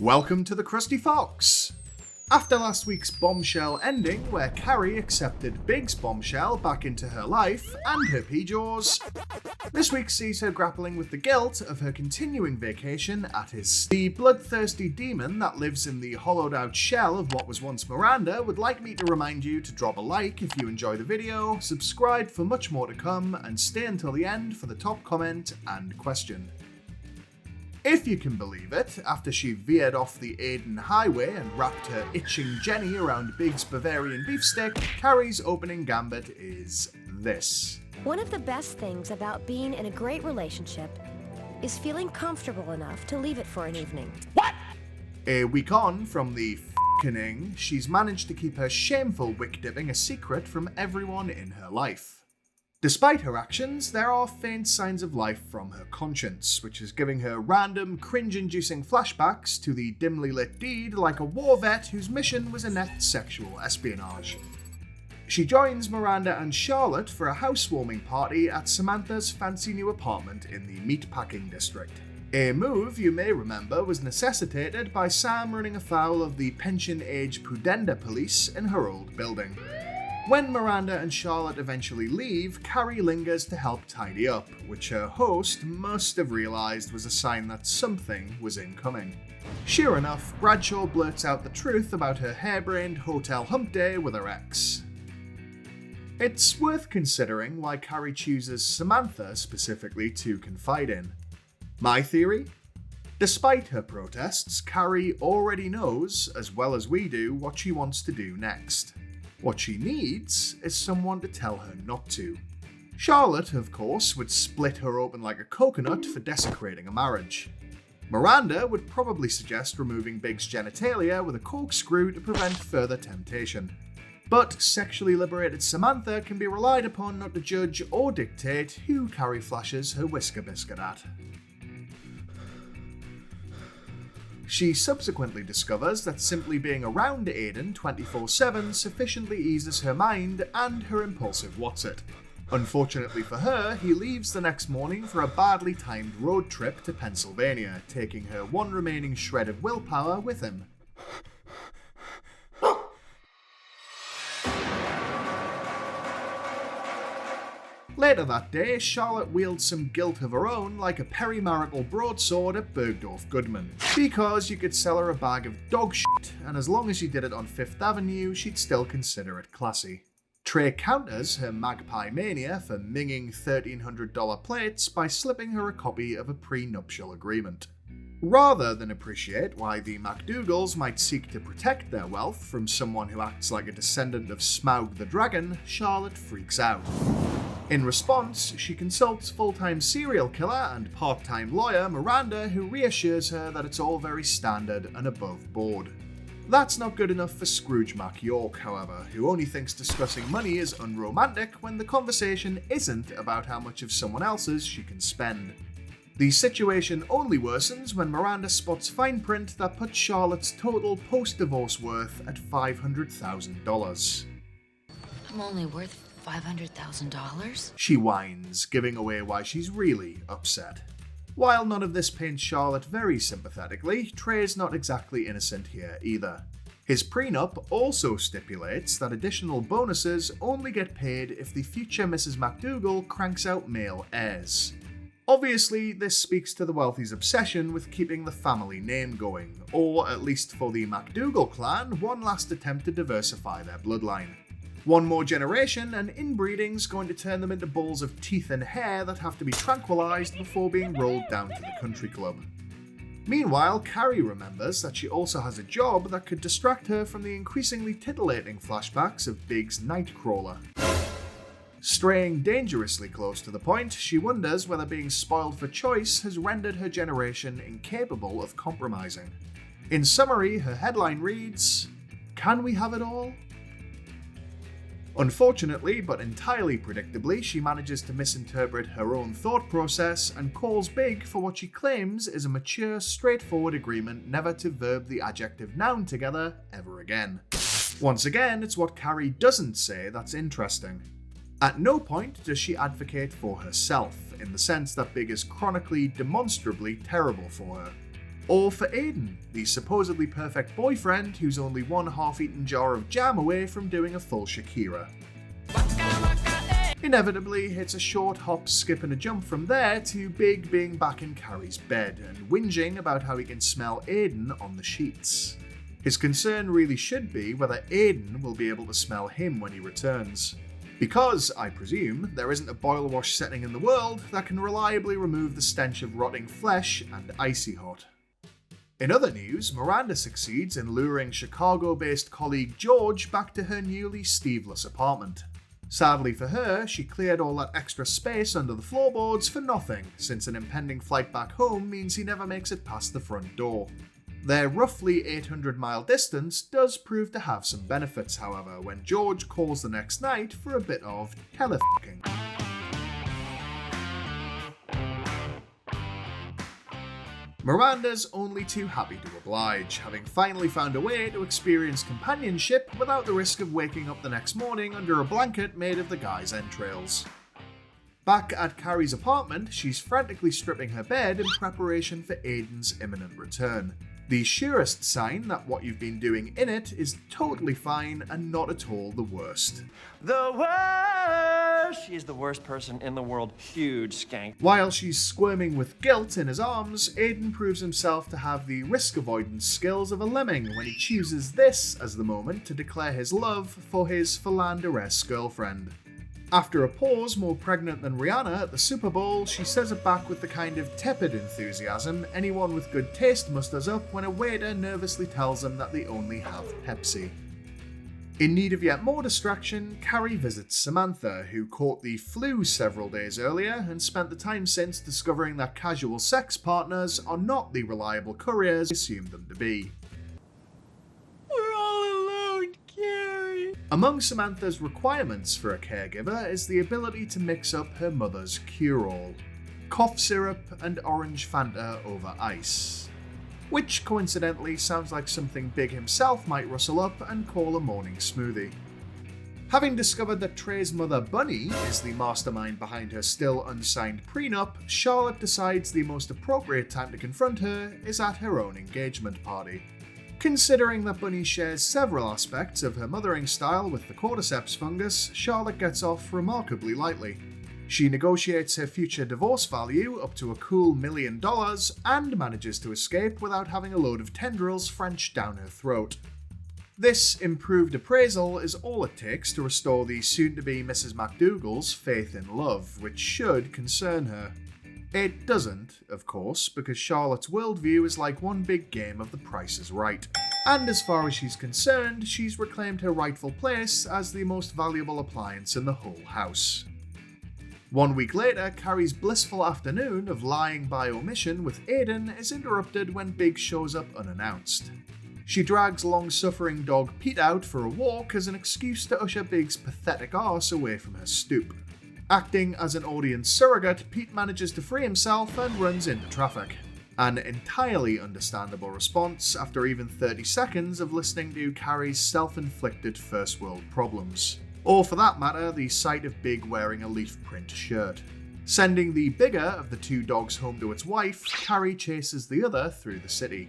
Welcome to the Krusty Fox! After last week's bombshell ending, where Carrie accepted Big's bombshell back into her life and her PJs, this week sees her grappling with the guilt of her continuing vacation at his. The bloodthirsty demon that lives in the hollowed out shell of what was once Miranda would like me to remind you to drop a like if you enjoy the video, subscribe for much more to come, and stay until the end for the top comment and question. If you can believe it, after she veered off the Aiden highway and wrapped her itching Jenny around Big's Bavarian beefsteak, Carrie's opening gambit is this. One of the best things about being in a great relationship is feeling comfortable enough to leave it for an evening. What? A week on from the f***ing, she's managed to keep her shameful wick-dipping a secret from everyone in her life. Despite her actions, there are faint signs of life from her conscience, which is giving her random, cringe-inducing flashbacks to the dimly lit deed like a war vet whose mission was inept sexual espionage. She joins Miranda and Charlotte for a housewarming party at Samantha's fancy new apartment in the meatpacking district. A move you may remember was necessitated by Sam running afoul of the pension-age Pudenda police in her old building. When Miranda and Charlotte eventually leave, Carrie lingers to help tidy up, which her host must have realised was a sign that something was incoming. Sure enough, Bradshaw blurts out the truth about her harebrained hotel hump day with her ex. It's worth considering why Carrie chooses Samantha specifically to confide in. My theory? Despite her protests, Carrie already knows, as well as we do, what she wants to do next. What she needs is someone to tell her not to. Charlotte, of course, would split her open like a coconut for desecrating a marriage. Miranda would probably suggest removing Big's genitalia with a corkscrew to prevent further temptation. But sexually liberated Samantha can be relied upon not to judge or dictate who Carrie flashes her whisker biscuit at. She subsequently discovers that simply being around Aiden 24/7 sufficiently eases her mind and her impulsive whatsit. Unfortunately for her, he leaves the next morning for a badly timed road trip to Pennsylvania, taking her one remaining shred of willpower with him. Later that day, Charlotte wields some guilt of her own like a perimarital broadsword at Bergdorf Goodman. Because you could sell her a bag of dog shit, and as long as she did it on Fifth Avenue, she'd still consider it classy. Trey counters her magpie mania for minging $1,300 plates by slipping her a copy of a prenuptial agreement. Rather than appreciate why the MacDougals might seek to protect their wealth from someone who acts like a descendant of Smaug the Dragon, Charlotte freaks out. In response, she consults full-time serial killer and part-time lawyer Miranda, who reassures her that it's all very standard and above board. That's not good enough for Scrooge MacYork, however, who only thinks discussing money is unromantic when the conversation isn't about how much of someone else's she can spend. The situation only worsens when Miranda spots fine print that puts Charlotte's total post-divorce worth at $500,000. I'm only worth $500,000? She whines, giving away why she's really upset. While none of this paints Charlotte very sympathetically, Trey's not exactly innocent here either. His prenup also stipulates that additional bonuses only get paid if the future Mrs. MacDougall cranks out male heirs. Obviously, this speaks to the wealthy's obsession with keeping the family name going, or at least for the MacDougall clan, one last attempt to diversify their bloodline. One more generation and inbreeding's going to turn them into balls of teeth and hair that have to be tranquilized before being rolled down to the country club. Meanwhile, Carrie remembers that she also has a job that could distract her from the increasingly titillating flashbacks of Big's Nightcrawler. Straying dangerously close to the point, she wonders whether being spoiled for choice has rendered her generation incapable of compromising. In summary, her headline reads, "Can we have it all?" Unfortunately, but entirely predictably, she manages to misinterpret her own thought process and calls Big for what she claims is a mature, straightforward agreement never to verb the adjective noun together ever again. Once again, it's what Carrie doesn't say that's interesting. At no point does she advocate for herself, in the sense that Big is chronically, demonstrably terrible for her. Or for Aiden, the supposedly perfect boyfriend who's only one half-eaten jar of jam away from doing a full Shakira. Inevitably, it's a short hop, skip and a jump from there to Big being back in Carrie's bed and whinging about how he can smell Aiden on the sheets. His concern really should be whether Aiden will be able to smell him when he returns. Because, I presume, there isn't a boiler wash setting in the world that can reliably remove the stench of rotting flesh and icy hot. In other news, Miranda succeeds in luring Chicago-based colleague George back to her newly Steveless apartment. Sadly for her, she cleared all that extra space under the floorboards for nothing, since an impending flight back home means he never makes it past the front door. Their roughly 800-mile distance does prove to have some benefits, however, when George calls the next night for a bit of telefucking. Miranda's only too happy to oblige, having finally found a way to experience companionship without the risk of waking up the next morning under a blanket made of the guy's entrails. Back at Carrie's apartment, she's frantically stripping her bed in preparation for Aiden's imminent return. The surest sign that what you've been doing in it is totally fine and not at all the worst. The worst! She is the worst person in the world. Huge skank. While she's squirming with guilt in his arms, Aiden proves himself to have the risk avoidance skills of a lemming when he chooses this as the moment to declare his love for his philanderesque girlfriend. After a pause more pregnant than Rihanna at the Super Bowl, she says it back with the kind of tepid enthusiasm anyone with good taste musters up when a waiter nervously tells them that they only have Pepsi. In need of yet more distraction, Carrie visits Samantha, who caught the flu several days earlier and spent the time since discovering that casual sex partners are not the reliable couriers we assumed them to be. We're all alone, Carrie. Among Samantha's requirements for a caregiver is the ability to mix up her mother's cure-all: cough syrup and orange Fanta over ice. Which coincidentally sounds like something Big himself might rustle up and call a morning smoothie. Having discovered that Trey's mother Bunny is the mastermind behind her still unsigned prenup, Charlotte decides the most appropriate time to confront her is at her own engagement party. Considering that Bunny shares several aspects of her mothering style with the cordyceps fungus, Charlotte gets off remarkably lightly. She negotiates her future divorce value up to a cool $1 million and manages to escape without having a load of tendrils Frenched down her throat. This improved appraisal is all it takes to restore the soon-to-be Mrs. McDougal's faith in love, which should concern her. It doesn't, of course, because Charlotte's worldview is like one big game of The Price is Right. And as far as she's concerned, she's reclaimed her rightful place as the most valuable appliance in the whole house. 1 week later, Carrie's blissful afternoon of lying by omission with Aiden is interrupted when Big shows up unannounced. She drags long-suffering dog Pete out for a walk as an excuse to usher Big's pathetic arse away from her stoop. Acting as an audience surrogate, Pete manages to free himself and runs into traffic. An entirely understandable response after even 30 seconds of listening to Carrie's self-inflicted first world problems. Or for that matter, the sight of Big wearing a leaf print shirt. Sending the bigger of the two dogs home to its wife, Carrie chases the other through the city.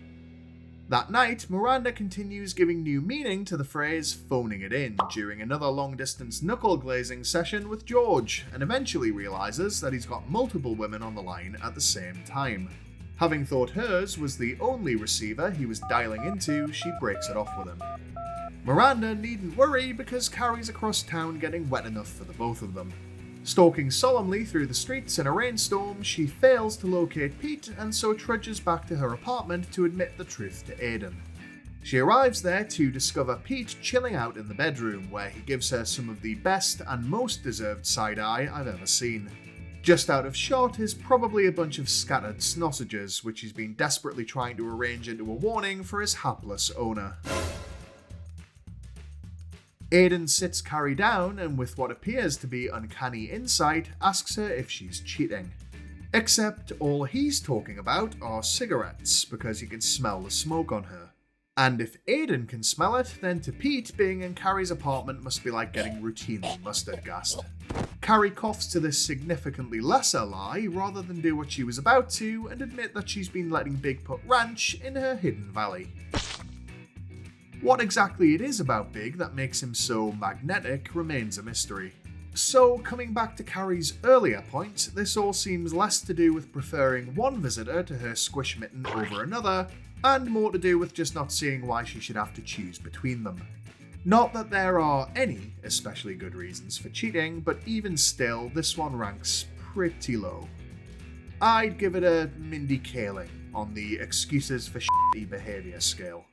That night, Miranda continues giving new meaning to the phrase phoning it in during another long-distance knuckle-glazing session with George, and eventually realizes that he's got multiple women on the line at the same time. Having thought hers was the only receiver he was dialing into, she breaks it off with him. Miranda needn't worry because Carrie's across town getting wet enough for the both of them. Stalking solemnly through the streets in a rainstorm, she fails to locate Pete and so trudges back to her apartment to admit the truth to Aiden. She arrives there to discover Pete chilling out in the bedroom, where he gives her some of the best and most deserved side-eye I've ever seen. Just out of shot is probably a bunch of scattered sausages, which he's been desperately trying to arrange into a warning for his hapless owner. Aiden sits Carrie down and, with what appears to be uncanny insight, asks her if she's cheating. Except all he's talking about are cigarettes, because he can smell the smoke on her. And if Aiden can smell it, then to Pete, being in Carrie's apartment must be like getting routinely mustard gassed. Carrie coughs to this significantly lesser lie rather than do what she was about to and admit that she's been letting Big put ranch in her hidden valley. What exactly it is about Big that makes him so magnetic remains a mystery. So, coming back to Carrie's earlier point, this all seems less to do with preferring one visitor to her squish mitten over another, and more to do with just not seeing why she should have to choose between them. Not that there are any especially good reasons for cheating, but even still, this one ranks pretty low. I'd give it a Mindy Kaling on the excuses for shitty behaviour scale.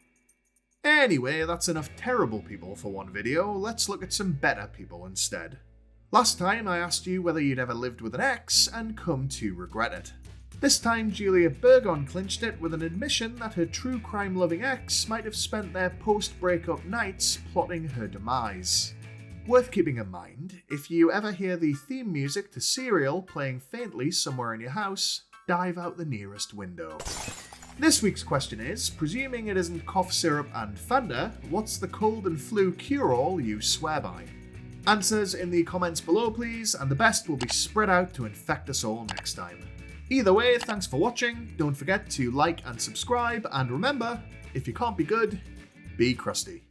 Anyway, that's enough terrible people for one video, let's look at some better people instead. Last time I asked you whether you'd ever lived with an ex and come to regret it. This time Julia Burgon clinched it with an admission that her true crime loving ex might have spent their post-breakup nights plotting her demise. Worth keeping in mind, if you ever hear the theme music to Serial playing faintly somewhere in your house, dive out the nearest window. This week's question is, presuming it isn't cough syrup and Fanta, what's the cold and flu cure-all you swear by? Answers in the comments below please, and the best will be spread out to infect us all next time. Either way, thanks for watching, don't forget to like and subscribe, and remember, if you can't be good, be crusty.